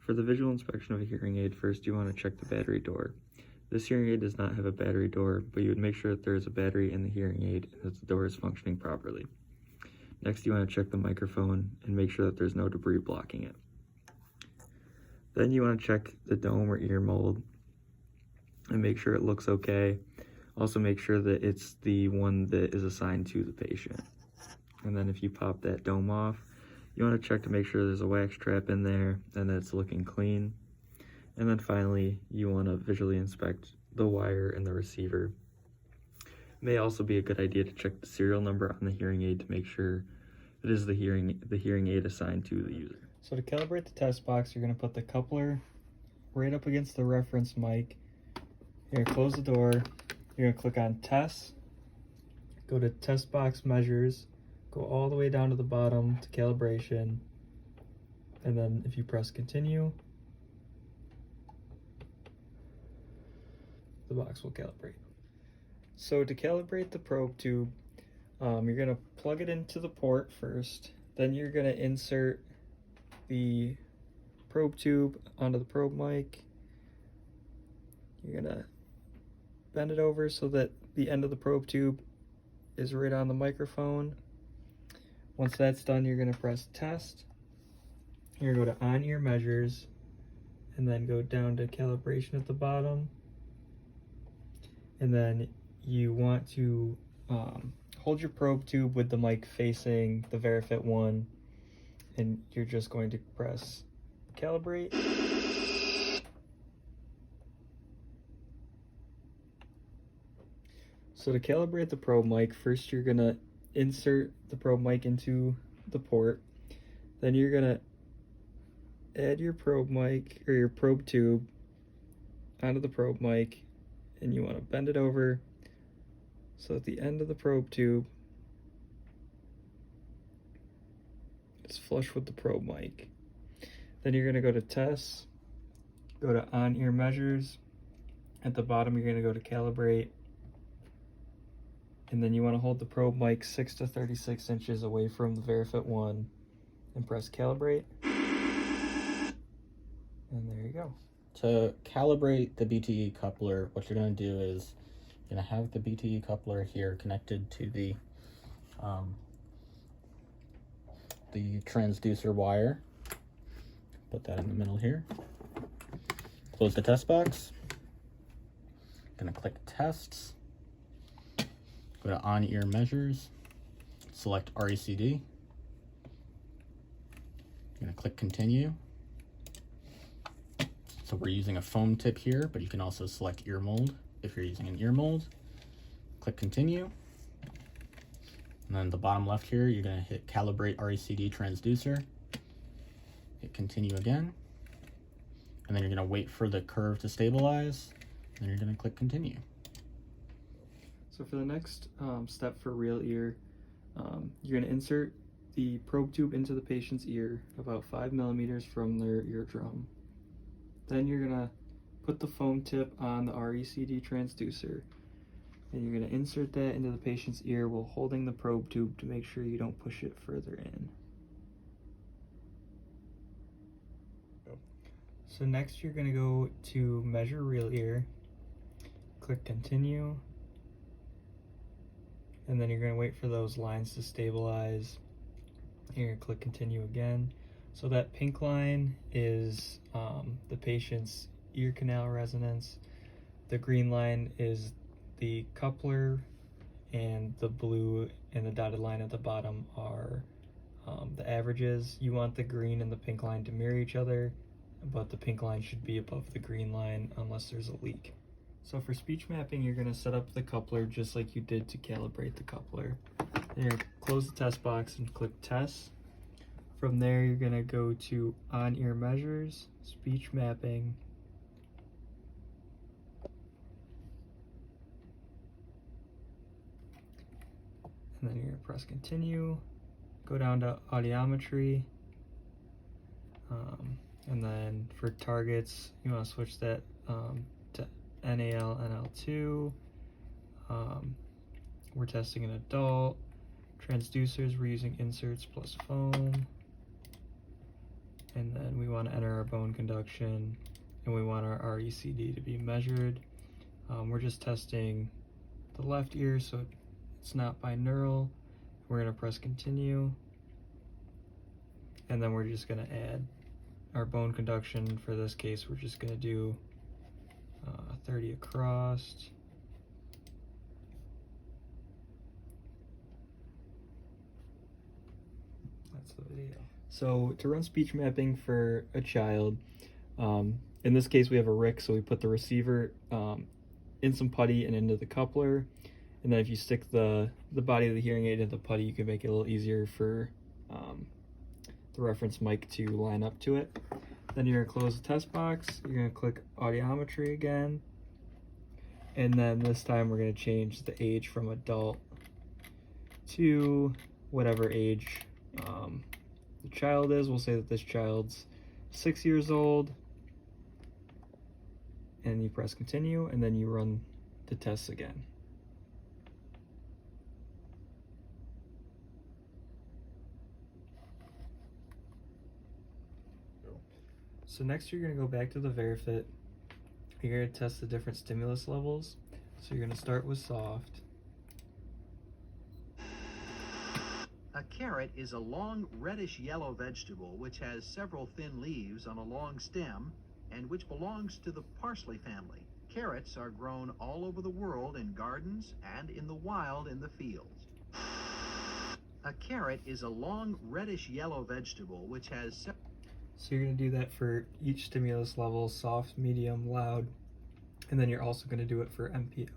For the visual inspection of a hearing aid, first you want to check the battery door. This hearing aid does not have a battery door, but you would make sure that there is a battery in the hearing aid and that the door is functioning properly. Next, you want to check the microphone and make sure that there's no debris blocking it. Then you want to check the dome or ear mold and make sure it looks okay. Also make sure that it's the one that is assigned to the patient. And then if you pop that dome off, you want to check to make sure there's a wax trap in there and that it's looking clean. And then finally, you want to visually inspect the wire and the receiver. It may also be a good idea to check the serial number on the hearing aid to make sure it is the hearing aid assigned to the user. So to calibrate the test box, you're going to put the coupler right up against the reference mic. You're going to close the door. You're going to click on Test. Go to Test Box Measures. Go all the way down to the bottom to Calibration. And then if you press Continue, the box will calibrate. So to calibrate the probe tube, you're going to plug it into the port first. Then you're going to insert the probe tube onto the probe mic. You're going to bend it over so that the end of the probe tube is right on the microphone. Once that's done, you're going to press Test. You're going to go to On-Ear Measures and then go down to Calibration at the bottom. And then you want to hold your probe tube with the mic facing the VeriFit 1, and you're just going to press Calibrate. So to calibrate the probe mic, first you're going to insert the probe mic into the port. Then you're going to add your probe mic or your probe tube onto the probe mic, and you want to bend it over so at the end of the probe tube is flush with the probe mic. Then you're going to go to Test, go to On-Ear Measures. At the bottom you're going to go to Calibrate, and then you want to hold the probe mic 6 to 36 inches away from the VeriFit 1 and press Calibrate. And there you go. To calibrate the BTE coupler, what you're going to do is you're going to have the BTE coupler here connected to the transducer wire. Put that in the middle here. Close the test box. Going to click Tests. Go to On-Ear Measures. Select RECD. You're going to click Continue. So we're using a foam tip here, but you can also select ear mold if you're using an ear mold. Click Continue. And then the bottom left here, you're going to hit Calibrate RECD Transducer. Hit Continue again. And then you're going to wait for the curve to stabilize. And then you're going to click Continue. So for the next step for real ear, you're going to insert the probe tube into the patient's ear about 5 millimeters from their eardrum. Then you're going to put the foam tip on the RECD transducer, and you're going to insert that into the patient's ear while holding the probe tube to make sure you don't push it further in. So next you're going to go to Measure Real Ear, click Continue, and then you're going to wait for those lines to stabilize. You're going to click Continue again. So that pink line is the patient's ear canal resonance. The green line is the coupler, and the blue and the dotted line at the bottom are the averages. You want the green and the pink line to mirror each other, but the pink line should be above the green line unless there's a leak. So for speech mapping, you're going to set up the coupler just like you did to calibrate the coupler. Then you're going to close the test box and click Test. From there, you're going to go to On-Ear Measures, Speech Mapping, and then you're going to press Continue, go down to Audiometry, and then for targets, you want to switch that to NAL, NL2. We're testing an adult. Transducers, we're using inserts plus foam. And then we want to enter our bone conduction, and we want our RECD to be measured. We're just testing the left ear, so it's not binaural. We're going to press continue, and then we're just going to add our bone conduction. For this case, we're just going to do 30 across. That's the video. So to run speech mapping for a child, in this case we have a RIC, so we put the receiver in some putty and into the coupler, and then if you stick the body of the hearing aid into the putty, you can make it a little easier for the reference mic to line up to it. Then you're going to close the test box, you're going to click audiometry again, and then this time we're going to change the age from adult to whatever age the child is. We'll say that this child's 6 years old, and you press continue, and then you run the tests again. So next you're going to go back to the VeriFit. You're going to test the different stimulus levels. So you're going to start with soft. A carrot is a long reddish-yellow vegetable which has several thin leaves on a long stem and which belongs to the parsley family. Carrots are grown all over the world in gardens and in the wild in the fields. A carrot is a long reddish-yellow vegetable which has So you're going to do that for each stimulus level, soft, medium, loud, and then you're also going to do it for MPO.